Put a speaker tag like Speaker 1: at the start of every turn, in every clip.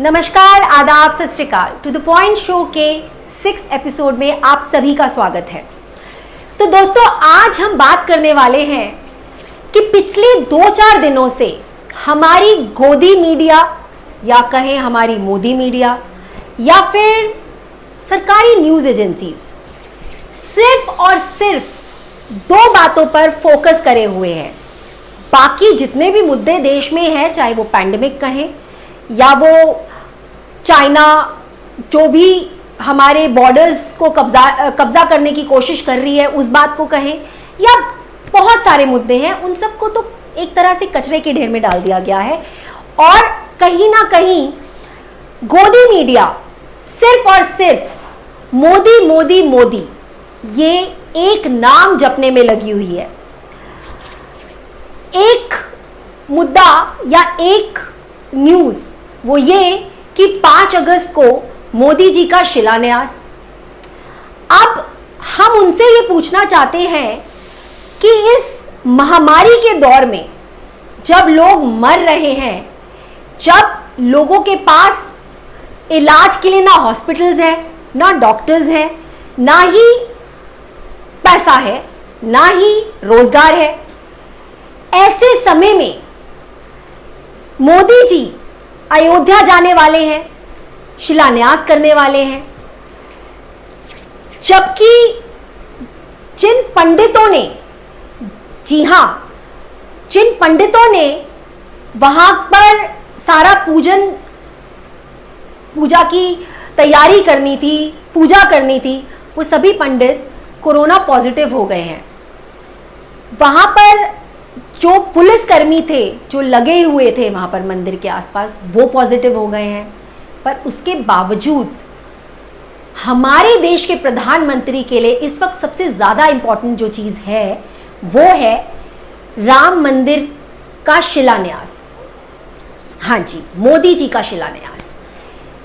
Speaker 1: नमस्कार, आदाब, सत श्री अकाल। टू द पॉइंट शो के 6th एपिसोड में आप सभी का स्वागत है। तो दोस्तों, आज हम बात करने वाले हैं कि पिछले 2-4 दिनों से हमारी गोदी मीडिया या कहें हमारी मोदी मीडिया या फिर सरकारी न्यूज़ एजेंसीज सिर्फ और सिर्फ 2 बातों पर फोकस करे हुए हैं। बाकी जितने भी मुद्दे देश में हैं, चाहे वो पैंडेमिक कहें या वो चाइना जो भी हमारे बॉर्डर्स को कब्जा करने की कोशिश कर रही है उस बात को कहें, या बहुत सारे मुद्दे हैं, उन सबको तो एक तरह से कचरे के ढेर में डाल दिया गया है। और कहीं ना कहीं गोदी मीडिया सिर्फ और सिर्फ मोदी मोदी मोदी ये एक नाम जपने में लगी हुई है। एक मुद्दा या एक न्यूज़ वो ये कि 5 अगस्त को मोदी जी का शिलान्यास। अब हम उनसे ये पूछना चाहते हैं कि इस महामारी के दौर में जब लोग मर रहे हैं, जब लोगों के पास इलाज के लिए ना हॉस्पिटल्स है, ना डॉक्टर्स हैं, ना ही पैसा है, ना ही रोजगार है, ऐसे समय में मोदी जी अयोध्या जाने वाले हैं, शिलान्यास करने वाले हैं, जबकि जिन पंडितों ने, जी हां, जिन पंडितों ने वहां पर सारा पूजा की तैयारी करनी थी, पूजा करनी थी, वो सभी पंडित कोरोना पॉजिटिव हो गए हैं। वहां पर जो पुलिसकर्मी थे, जो लगे हुए थे वहाँ पर मंदिर के आसपास, वो पॉजिटिव हो गए हैं। पर उसके बावजूद हमारे देश के प्रधानमंत्री के लिए इस वक्त सबसे ज़्यादा इम्पॉर्टेंट जो चीज़ है वो है राम मंदिर का शिलान्यास। हाँ जी, मोदी जी का शिलान्यास।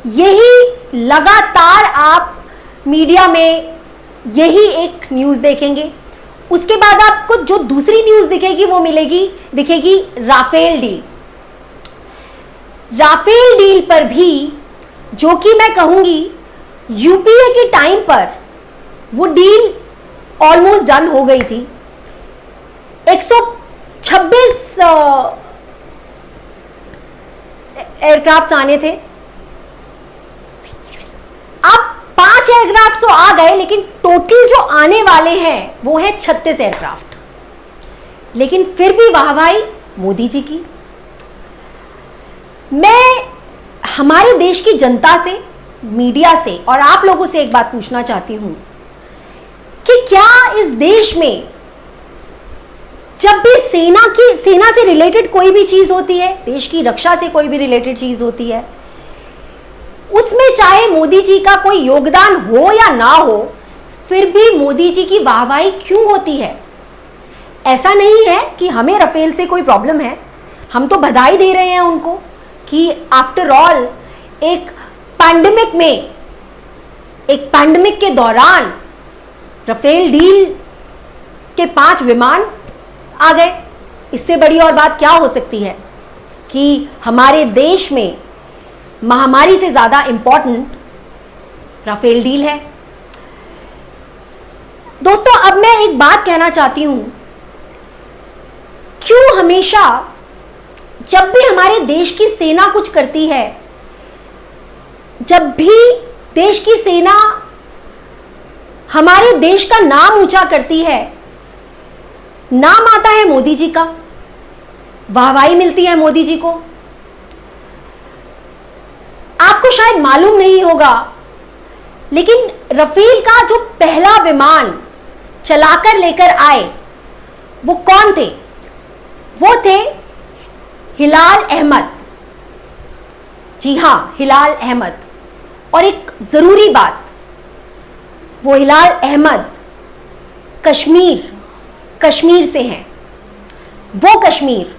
Speaker 1: यही लगातार आप मीडिया में यही एक न्यूज़ देखेंगे। उसके बाद आपको जो दूसरी न्यूज़ दिखेगी वो दिखेगी राफेल डील। राफेल डील पर भी, जो कि मैं कहूंगी यूपीए के टाइम पर वो डील ऑलमोस्ट डन हो गई थी। 126 एयरक्राफ्ट आने थे, अब 5 एयरक्राफ्ट तो आ गए, लेकिन टोटल जो आने वाले हैं वो है 36 एयरक्राफ्ट। लेकिन फिर भी वाहवाही मोदी जी की। मैं हमारे देश की जनता से, मीडिया से और आप लोगों से एक बात पूछना चाहती हूं कि क्या इस देश में जब भी सेना से रिलेटेड कोई भी चीज होती है, देश की रक्षा से कोई भी रिलेटेड चीज होती है, उसमें चाहे मोदी जी का कोई योगदान हो या ना हो, फिर भी मोदी जी की वाहवाही क्यों होती है? ऐसा नहीं है कि हमें राफेल से कोई प्रॉब्लम है, हम तो बधाई दे रहे हैं उनको कि आफ्टर ऑल एक पैंडेमिक के दौरान राफेल डील के 5 विमान आ गए। इससे बड़ी और बात क्या हो सकती है कि हमारे देश में महामारी से ज्यादा इंपॉर्टेंट राफेल डील है। दोस्तों, अब मैं एक बात कहना चाहती हूं, क्यों हमेशा जब भी हमारे देश की सेना कुछ करती है, जब भी देश की सेना हमारे देश का नाम ऊंचा करती है, नाम आता है मोदी जी का, वाहवाही मिलती है मोदी जी को। आपको शायद मालूम नहीं होगा, लेकिन राफेल का जो पहला विमान चलाकर लेकर आए वो कौन थे? वो थे हिलाल अहमद। जी हां, हिलाल अहमद। और एक जरूरी बात, वो हिलाल अहमद कश्मीर से हैं। वो कश्मीर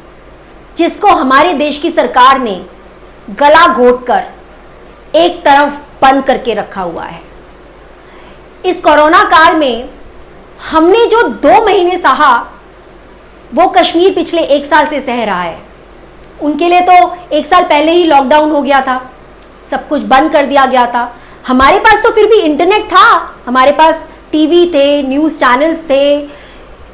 Speaker 1: जिसको हमारे देश की सरकार ने गला घोटकर एक तरफ बंद करके रखा हुआ है। इस कोरोना काल में हमने जो 2 महीने सहा, वो कश्मीर पिछले 1 साल से सह रहा है। उनके लिए तो 1 साल पहले ही लॉकडाउन हो गया था, सब कुछ बंद कर दिया गया था। हमारे पास तो फिर भी इंटरनेट था, हमारे पास टीवी थे, न्यूज़ चैनल्स थे,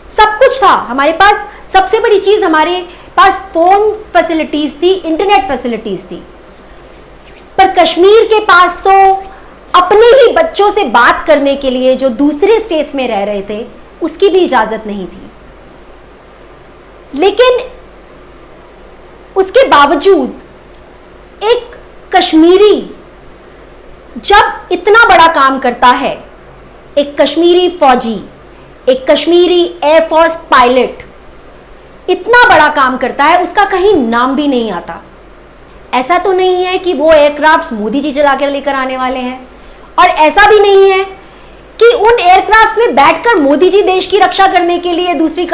Speaker 1: सब कुछ था हमारे पास। सबसे बड़ी चीज़ हमारे पास फ़ोन फैसिलिटीज़ थी, इंटरनेट फैसिलिटीज़ थी। पर कश्मीर के पास तो अपने ही बच्चों से बात करने के लिए जो दूसरे स्टेट्स में रह रहे थे उसकी भी इजाज़त नहीं थी। लेकिन उसके बावजूद एक कश्मीरी जब इतना बड़ा काम करता है, एक कश्मीरी फौजी, एक कश्मीरी एयरफोर्स पायलट इतना बड़ा काम करता है, उसका कहीं नाम भी नहीं आता। ऐसा तो नहीं है कि वो एयरक्राफ्ट्स मोदी जी चला कर लेकर आने वाले हैं, और ऐसा भी नहीं है कि उन एयरक्राफ्ट्स में बैठकर मोदी जी देश की रक्षा करने के लिए दूसरी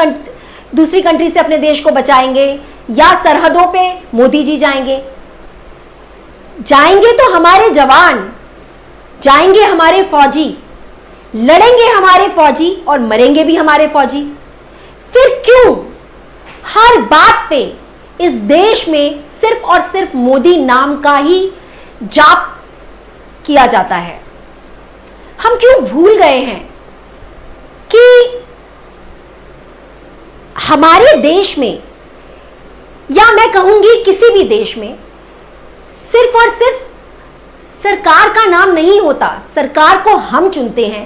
Speaker 1: कंट्री से अपने देश को बचाएंगे, या सरहदों पे मोदी जी जाएंगे। जाएंगे तो हमारे जवान, जाएंगे हमारे फौजी, लड़ेंगे हमारे फौजी और मरेंगे भी हमारे फौजी। फिर क्यों हर बात पे इस देश में सिर्फ और सिर्फ मोदी नाम का ही जाप किया जाता है? हम क्यों भूल गए हैं कि हमारे देश में, या मैं कहूंगी किसी भी देश में, सिर्फ और सिर्फ सरकार का नाम नहीं होता। सरकार को हम चुनते हैं,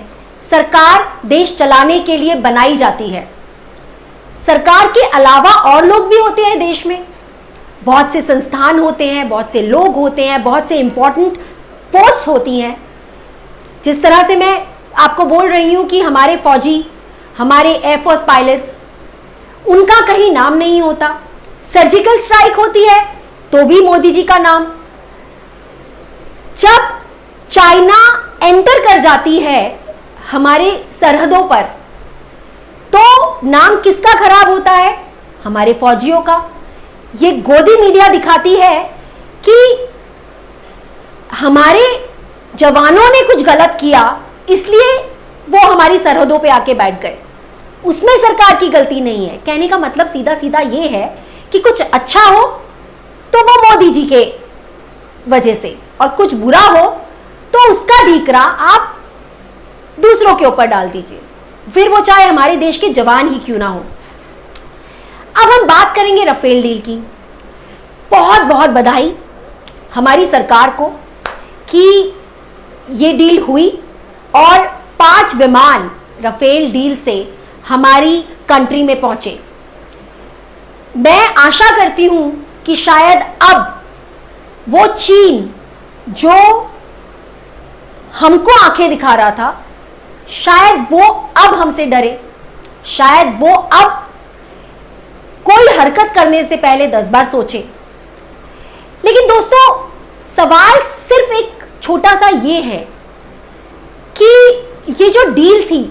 Speaker 1: सरकार देश चलाने के लिए बनाई जाती है। सरकार के अलावा और लोग भी होते हैं देश में, बहुत से संस्थान होते हैं, बहुत से लोग होते हैं, बहुत से इंपॉर्टेंट पोस्ट होती हैं। जिस तरह से मैं आपको बोल रही हूं कि हमारे फौजी, हमारे एयरफोर्स पायलट्स, उनका कहीं नाम नहीं होता। सर्जिकल स्ट्राइक होती है तो भी मोदी जी का नाम। जब चाइना एंटर कर जाती है हमारे सरहदों पर, तो नाम किसका खराब होता है? हमारे फौजियों का। ये गोदी मीडिया दिखाती है कि हमारे जवानों ने कुछ गलत किया, इसलिए वो हमारी सरहदों पे आके बैठ गए। उसमें सरकार की गलती नहीं है। कहने का मतलब सीधा सीधा ये है कि कुछ अच्छा हो तो वो मोदी जी के वजह से, और कुछ बुरा हो तो उसका ढीकरा आप दूसरों के ऊपर डाल दीजिए, फिर वो चाहे हमारे देश के जवान ही क्यों ना हो। अब हम बात करेंगे राफेल डील की। बहुत बहुत बधाई हमारी सरकार को कि ये डील हुई और 5 विमान राफेल डील से हमारी कंट्री में पहुंचे। मैं आशा करती हूं कि शायद अब वो चीन जो हमको आंखें दिखा रहा था, शायद वो अब हमसे डरे, शायद वो अब कोई हरकत करने से पहले 10 बार सोचे। लेकिन दोस्तों, सवाल सिर्फ एक छोटा सा ये है कि ये जो डील थी,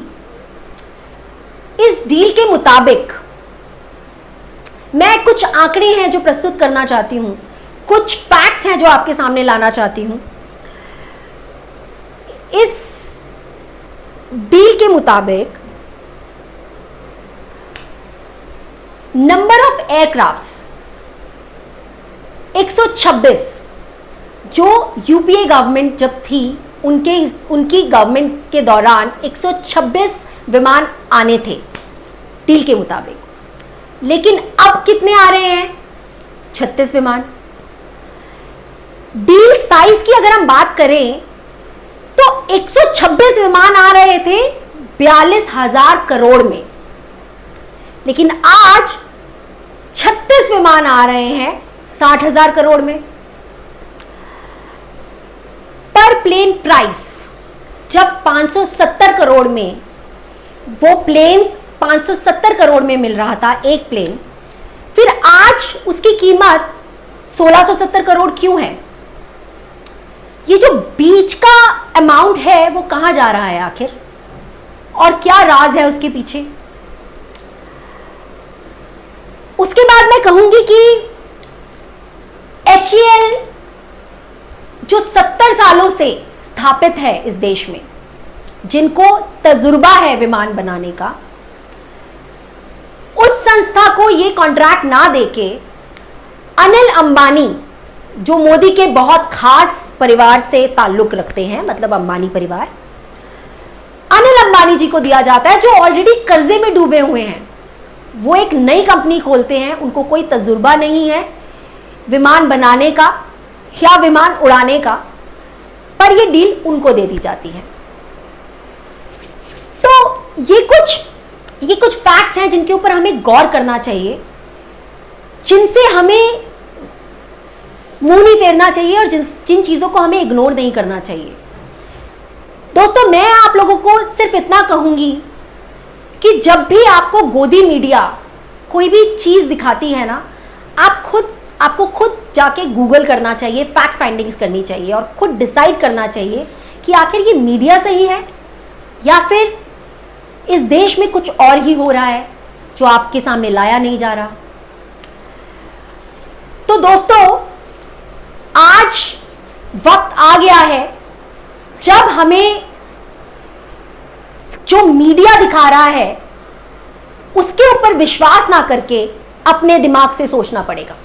Speaker 1: इस डील के मुताबिक मैं कुछ आंकड़े हैं जो प्रस्तुत करना चाहती हूं, कुछ फैक्ट्स हैं जो आपके सामने लाना चाहती हूं। इस डील के मुताबिक नंबर ऑफ एयरक्राफ्ट्स 126, जो यूपीए गवर्नमेंट जब थी उनकी गवर्नमेंट के दौरान 126 विमान आने थे डील के मुताबिक। लेकिन अब कितने आ रहे हैं? 36 विमान। डील साइज की अगर हम बात करें तो 126 विमान आ रहे थे 42,000 करोड़ में, लेकिन आज 36 विमान आ रहे हैं 60,000 करोड़ में। पर प्लेन प्राइस जब 570 करोड़ में, वो प्लेन्स 570 करोड़ में मिल रहा था एक प्लेन, फिर आज उसकी कीमत 1670 करोड़ क्यों है? ये जो बीच का अमाउंट है वो कहां जा रहा है आखिर, और क्या राज है उसके पीछे? उसके बाद मैं कहूंगी कि HAL जो 70 सालों से स्थापित है इस देश में, जिनको तजुर्बा है विमान बनाने का, उस संस्था को यह कॉन्ट्रैक्ट ना देके अनिल अंबानी, जो मोदी के बहुत खास परिवार से ताल्लुक रखते हैं, मतलब अंबानी परिवार। अनिल अंबानी जी को दिया जाता है, जो ऑलरेडी कर्जे में डूबे हुए हैं। वो एक नई कंपनी खोलते हैं, उनको कोई तजुर्बा नहीं है विमान बनाने का या विमान उड़ाने का, पर ये डील उनको दे दी जाती है। तो ये कुछ फैक्ट्स हैं जिनके ऊपर हमें गौर करना चाहिए, जिनसे हमें मुंह नहीं फेरना चाहिए और जिन चीजों को हमें इग्नोर नहीं करना चाहिए। दोस्तों, मैं आप लोगों को सिर्फ इतना कहूंगी कि जब भी आपको गोदी मीडिया कोई भी चीज दिखाती है ना, आपको खुद जाके गूगल करना चाहिए, फैक्ट फाइंडिंग्स करनी चाहिए और खुद डिसाइड करना चाहिए कि आखिर ये मीडिया सही है या फिर इस देश में कुछ और ही हो रहा है जो आपके सामने लाया नहीं जा रहा। तो दोस्तों, आज वक्त आ गया है जब हमें जो मीडिया दिखा रहा है उसके ऊपर विश्वास ना करके अपने दिमाग से सोचना पड़ेगा।